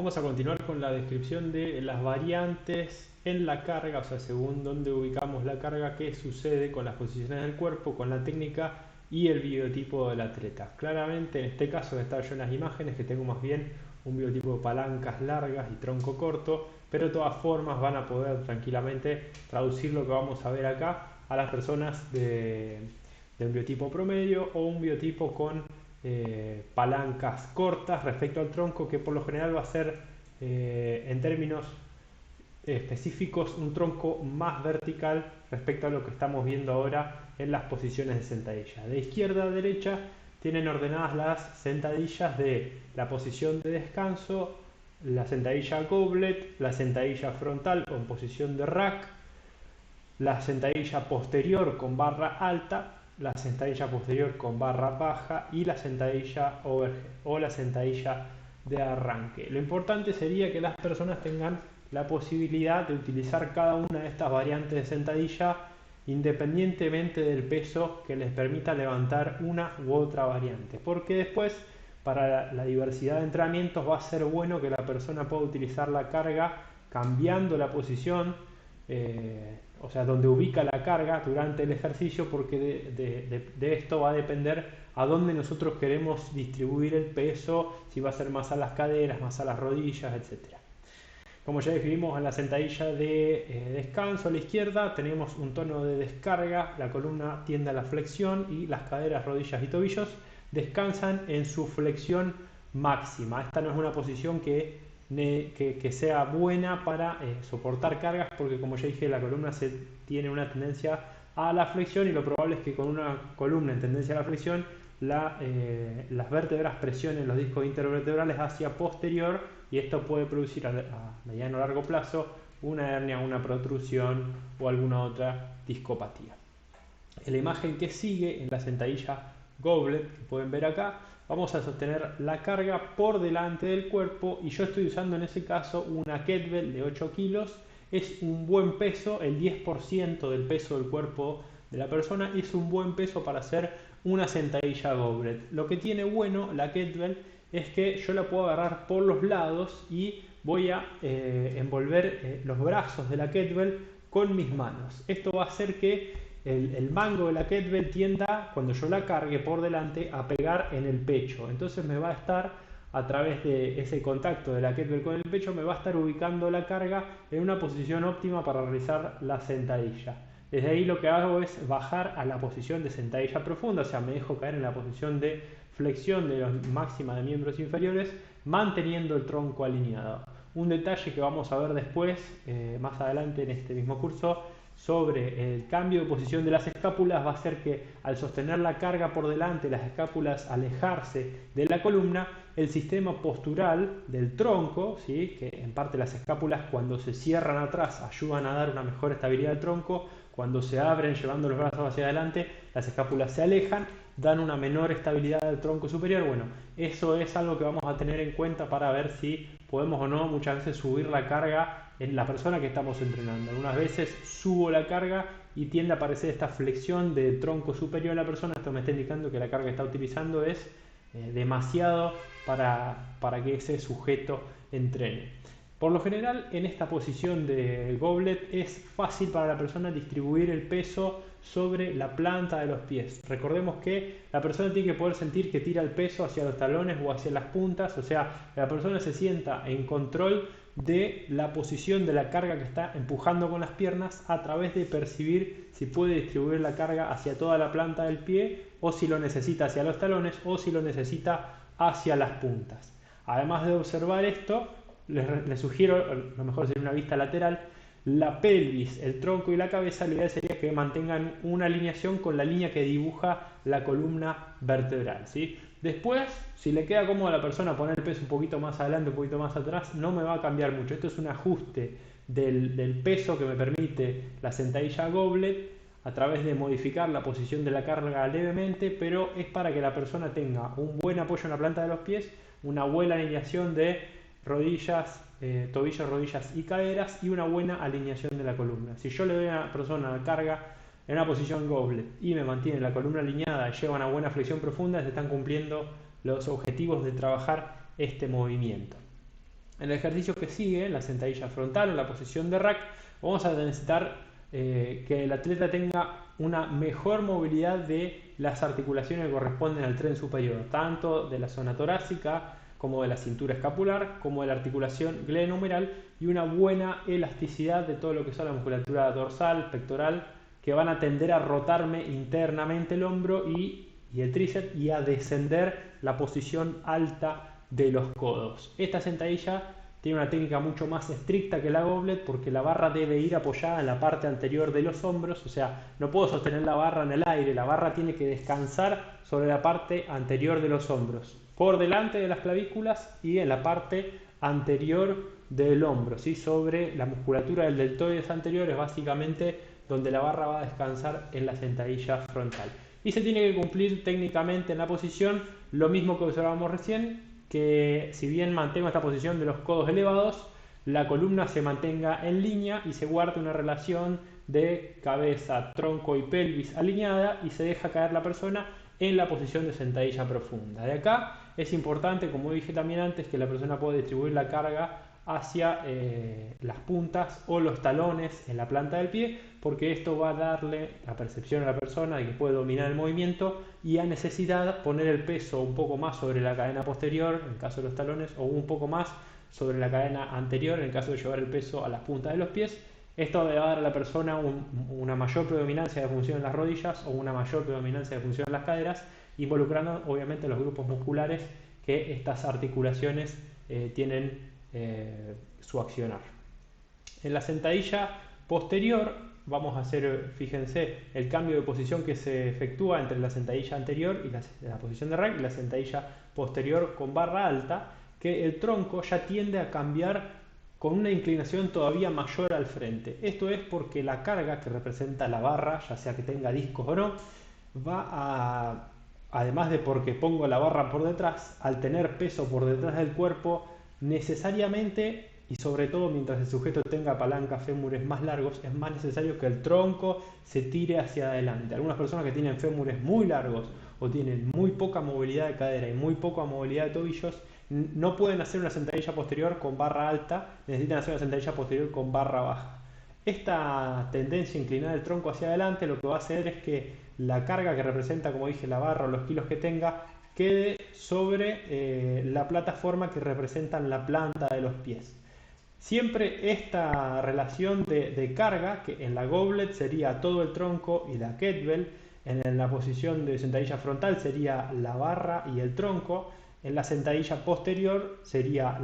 Vamos a continuar con la descripción de las variantes en la carga, o sea, según dónde ubicamos la carga, qué sucede con las posiciones del cuerpo, con la técnica y el biotipo del atleta. Claramente, en este caso, está yo en las imágenes que tengo más bien un biotipo de palancas largas y tronco corto, pero de todas formas van a poder tranquilamente traducir lo que vamos a ver acá a las personas de un biotipo promedio o un biotipo con palancas cortas respecto al tronco, que por lo general va a ser en términos específicos un tronco más vertical respecto a lo que estamos viendo ahora en las posiciones de sentadilla. De izquierda a derecha tienen ordenadas las sentadillas de la posición de descanso, la sentadilla goblet, la sentadilla frontal o en posición de rack, la sentadilla posterior con barra alta, la sentadilla posterior con barra baja y la sentadilla overhead o la sentadilla de arranque. Lo importante sería que las personas tengan la posibilidad de utilizar cada una de estas variantes de sentadilla independientemente del peso que les permita levantar una u otra variante, porque después para la diversidad de entrenamientos va a ser bueno que la persona pueda utilizar la carga cambiando la posición, o sea, donde ubica la carga durante el ejercicio, porque de esto va a depender a dónde nosotros queremos distribuir el peso, si va a ser más a las caderas, más a las rodillas, etc. Como ya describimos en la sentadilla de descanso a la izquierda, tenemos un tono de descarga, la columna tiende a la flexión y las caderas, rodillas y tobillos descansan en su flexión máxima. Esta no es una posición que sea buena para soportar cargas, porque como ya dije, la columna tiene una tendencia a la flexión y lo probable es que con una columna en tendencia a la flexión las vértebras presionen los discos intervertebrales hacia posterior, y esto puede producir a mediano o largo plazo una hernia, una protrusión o alguna otra discopatía. En la imagen que sigue, en la sentadilla goblet, que pueden ver acá, vamos a sostener la carga por delante del cuerpo y yo estoy usando en ese caso una kettlebell de 8 kilos. Es un buen peso, el 10% del peso del cuerpo de la persona es un buen peso para hacer una sentadilla goblet. Lo que tiene bueno la kettlebell es que yo la puedo agarrar por los lados y voy a envolver los brazos de la kettlebell con mis manos. Esto va a hacer que el mango de la kettlebell tienda, cuando yo la cargue por delante, a pegar en el pecho. Entonces me va a estar, a través de ese contacto de la kettlebell con el pecho, me va a estar ubicando la carga en una posición óptima para realizar la sentadilla. Desde ahí lo que hago es bajar a la posición de sentadilla profunda, o sea, me dejo caer en la posición de flexión de los máxima de miembros inferiores, manteniendo el tronco alineado. Un detalle que vamos a ver después, más adelante en este mismo curso, sobre el cambio de posición de las escápulas, va a ser que al sostener la carga por delante, las escápulas alejarse de la columna, el sistema postural del tronco, ¿sí?, que en parte las escápulas cuando se cierran atrás ayudan a dar una mejor estabilidad al tronco, cuando se abren llevando los brazos hacia adelante, las escápulas se alejan, dan una menor estabilidad al tronco superior. Bueno, eso es algo que vamos a tener en cuenta para ver si podemos o no muchas veces subir la carga en la persona que estamos entrenando. Algunas veces subo la carga y tiende a aparecer esta flexión del tronco superior de la persona. Esto me está indicando que la carga que está utilizando es demasiado para que ese sujeto entrene. Por lo general, en esta posición de goblet es fácil para la persona distribuir el peso sobre la planta de los pies. Recordemos que la persona tiene que poder sentir que tira el peso hacia los talones o hacia las puntas, o sea, la persona se sienta en control de la posición de la carga que está empujando con las piernas, a través de percibir si puede distribuir la carga hacia toda la planta del pie, o si lo necesita hacia los talones, o si lo necesita hacia las puntas. Además de observar esto, les sugiero, lo mejor sería una vista lateral, la pelvis, el tronco y la cabeza. La idea sería que mantengan una alineación con la línea que dibuja la columna vertebral, ¿sí? Después, si le queda cómodo a la persona poner el peso un poquito más adelante, un poquito más atrás, no me va a cambiar mucho. Esto es un ajuste del peso que me permite la sentadilla goblet a través de modificar la posición de la carga levemente, pero es para que la persona tenga un buen apoyo en la planta de los pies, una buena alineación de rodillas, tobillos, rodillas y caderas, y una buena alineación de la columna. Si yo le doy a una persona la carga en una posición goblet y me mantiene la columna alineada y lleva una buena flexión profunda, se están cumpliendo los objetivos de trabajar este movimiento. En el ejercicio que sigue, en la sentadilla frontal, en la posición de rack, vamos a necesitar que el atleta tenga una mejor movilidad de las articulaciones que corresponden al tren superior, tanto de la zona torácica como de la cintura escapular, como de la articulación glenohumeral, y una buena elasticidad de todo lo que son la musculatura dorsal, pectoral, que van a tender a rotarme internamente el hombro y el tríceps y a descender la posición alta de los codos. Esta sentadilla tiene una técnica mucho más estricta que la goblet porque la barra debe ir apoyada en la parte anterior de los hombros, o sea, no puedo sostener la barra en el aire, la barra tiene que descansar sobre la parte anterior de los hombros, por delante de las clavículas y en la parte anterior del hombro, ¿sí? Sobre la musculatura del deltoides anterior es básicamente donde la barra va a descansar en la sentadilla frontal. Y se tiene que cumplir técnicamente en la posición lo mismo que observamos recién, que si bien mantengo esta posición de los codos elevados, la columna se mantenga en línea y se guarde una relación de cabeza, tronco y pelvis alineada y se deja caer la persona en la posición de sentadilla profunda. De acá es importante, como dije también antes, que la persona pueda distribuir la carga hacia las puntas o los talones en la planta del pie, porque esto va a darle la percepción a la persona de que puede dominar el movimiento y a necesidad poner el peso un poco más sobre la cadena posterior en el caso de los talones o un poco más sobre la cadena anterior en el caso de llevar el peso a las puntas de los pies. Esto le va a dar a la persona una mayor predominancia de función en las rodillas o una mayor predominancia de función en las caderas, involucrando obviamente los grupos musculares que estas articulaciones tienen su accionar. En la sentadilla posterior vamos a hacer, fíjense, el cambio de posición que se efectúa entre la sentadilla anterior y la posición de rack y la sentadilla posterior con barra alta, que el tronco ya tiende a cambiar con una inclinación todavía mayor al frente. Esto es porque la carga que representa la barra, ya sea que tenga discos o no, va a, además de porque pongo la barra por detrás, al tener peso por detrás del cuerpo, necesariamente y sobre todo mientras el sujeto tenga palancas fémures más largos, es más necesario que el tronco se tire hacia adelante. Algunas personas que tienen fémures muy largos o tienen muy poca movilidad de cadera y muy poca movilidad de tobillos, no pueden hacer una sentadilla posterior con barra alta, necesitan hacer una sentadilla posterior con barra baja. Esta tendencia a inclinar el tronco hacia adelante lo que va a hacer es que la carga que representa, como dije, la barra o los kilos que tenga, quede sobre la plataforma que representan la planta de los pies. Siempre esta relación de carga, que en la goblet sería todo el tronco y la kettlebell, en la posición de sentadilla frontal sería la barra y el tronco, en la sentadilla posterior sería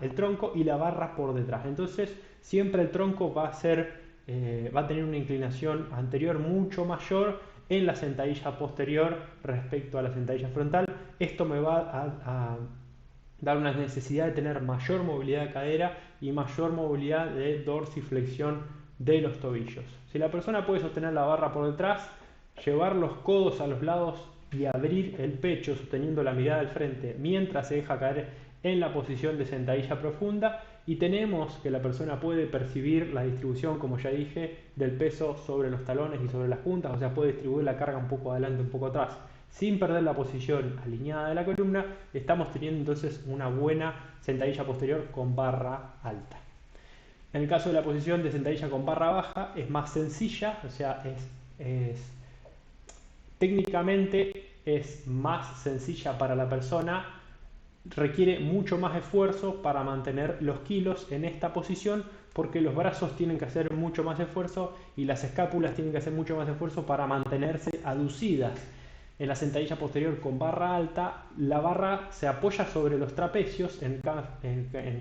el tronco y la barra por detrás. Entonces siempre el tronco va a tener una inclinación anterior mucho mayor en la sentadilla posterior respecto a la sentadilla frontal. Esto me va a dar una necesidad de tener mayor movilidad de cadera y mayor movilidad de dorsiflexión de los tobillos. Si la persona puede sostener la barra por detrás, llevar los codos a los lados y abrir el pecho sosteniendo la mirada al frente mientras se deja caer en la posición de sentadilla profunda, y tenemos que la persona puede percibir la distribución, como ya dije, del peso sobre los talones y sobre las puntas, o sea, puede distribuir la carga un poco adelante, un poco atrás, sin perder la posición alineada de la columna. Estamos teniendo entonces una buena sentadilla posterior con barra alta. En el caso de la posición de sentadilla con barra baja es más sencilla, o sea, técnicamente es más sencilla para la persona, requiere mucho más esfuerzo para mantener los kilos en esta posición, porque los brazos tienen que hacer mucho más esfuerzo y las escápulas tienen que hacer mucho más esfuerzo para mantenerse aducidas. En la sentadilla posterior con barra alta, la barra se apoya sobre los trapecios, en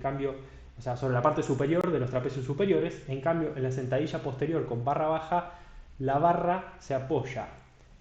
cambio, o sea, sobre la parte superior de los trapecios superiores. En cambio, en la sentadilla posterior con barra baja, la barra se apoya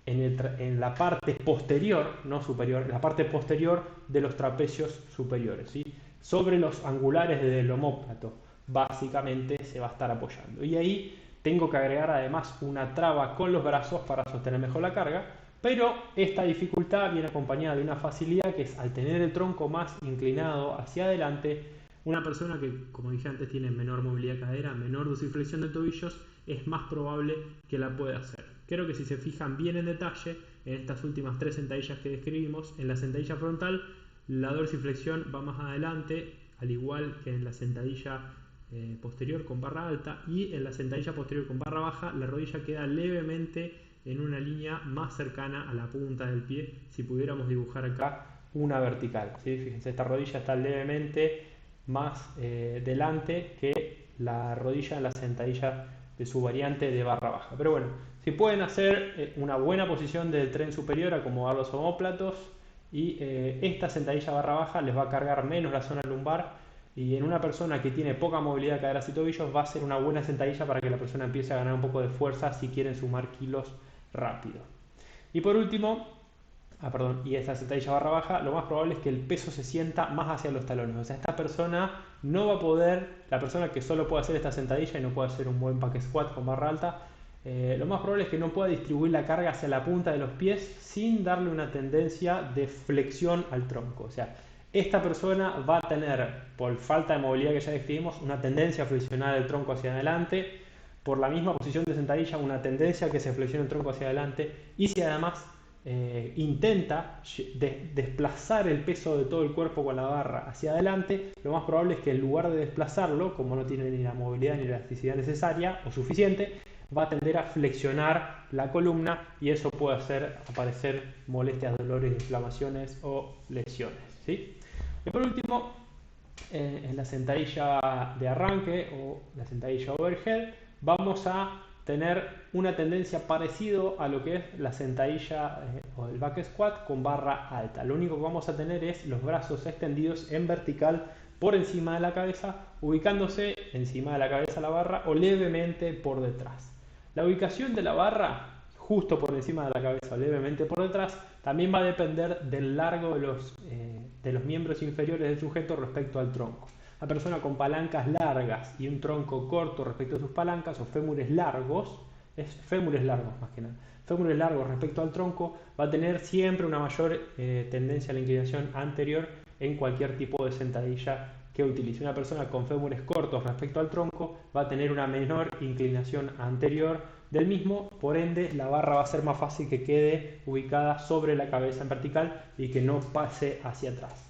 en la parte posterior, no superior, en la parte posterior de los trapecios superiores, ¿sí? Sobre los angulares del omóplato, básicamente se va a estar apoyando. Y ahí tengo que agregar además una traba con los brazos para sostener mejor la carga, pero esta dificultad viene acompañada de una facilidad, que es al tener el tronco más inclinado hacia adelante, una persona que, como dije antes, tiene menor movilidad de cadera, menor dorsiflexión de tobillos, es más probable que la pueda hacer. Creo que si se fijan bien en detalle en estas últimas tres sentadillas que describimos, en la sentadilla frontal la dorsiflexión va más adelante al igual que en la sentadilla posterior con barra alta, y en la sentadilla posterior con barra baja la rodilla queda levemente en una línea más cercana a la punta del pie, si pudiéramos dibujar acá una vertical, ¿sí? Fíjense, esta rodilla está levemente más delante que la rodilla en la sentadilla de su variante de barra baja. Pero bueno, si pueden hacer una buena posición del tren superior, acomodar los omóplatos, y esta sentadilla barra baja les va a cargar menos la zona lumbar, y en una persona que tiene poca movilidad de caderas y tobillos va a ser una buena sentadilla para que la persona empiece a ganar un poco de fuerza si quieren sumar kilos rápido. Y por último, y esta sentadilla barra baja, lo más probable es que el peso se sienta más hacia los talones. O sea, esta persona no va a poder, la persona que solo puede hacer esta sentadilla y no puede hacer un buen back squat con barra alta, lo más probable es que no pueda distribuir la carga hacia la punta de los pies sin darle una tendencia de flexión al tronco. O sea, esta persona va a tener, por falta de movilidad que ya describimos, una tendencia a flexionar el tronco hacia adelante, por la misma posición de sentadilla, una tendencia a que se flexione el tronco hacia adelante, y si además intenta desplazar el peso de todo el cuerpo con la barra hacia adelante, lo más probable es que en lugar de desplazarlo, como no tiene ni la movilidad ni la elasticidad necesaria o suficiente, va a tender a flexionar la columna, y eso puede hacer aparecer molestias, dolores, inflamaciones o lesiones, ¿sí? Y por último, en la sentadilla de arranque o la sentadilla overhead, vamos a tener una tendencia parecido a lo que es la sentadilla o el back squat con barra alta. Lo único que vamos a tener es los brazos extendidos en vertical por encima de la cabeza, ubicándose encima de la cabeza la barra o levemente por detrás. La ubicación de la barra justo por encima de la cabeza o levemente por detrás también va a depender del largo de los miembros inferiores del sujeto respecto al tronco. La persona con palancas largas y un tronco corto respecto a sus palancas, o fémures largos, fémures largos más que nada, fémures largos respecto al tronco, va a tener siempre una mayor tendencia a la inclinación anterior en cualquier tipo de sentadilla que utilice. Una persona con fémures cortos respecto al tronco va a tener una menor inclinación anterior del mismo, por ende la barra va a ser más fácil que quede ubicada sobre la cabeza en vertical y que no pase hacia atrás.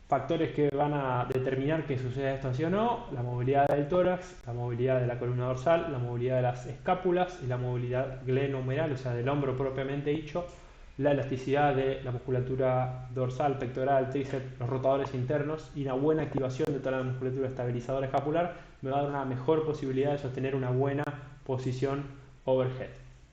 Factores que van a determinar que suceda esto así o no: la movilidad del tórax, la movilidad de la columna dorsal, la movilidad de las escápulas y la movilidad glenohumeral, o sea del hombro propiamente dicho, la elasticidad de la musculatura dorsal, pectoral, tríceps, los rotadores internos, y una buena activación de toda la musculatura estabilizadora escapular me va a dar una mejor posibilidad de sostener una buena posición overhead.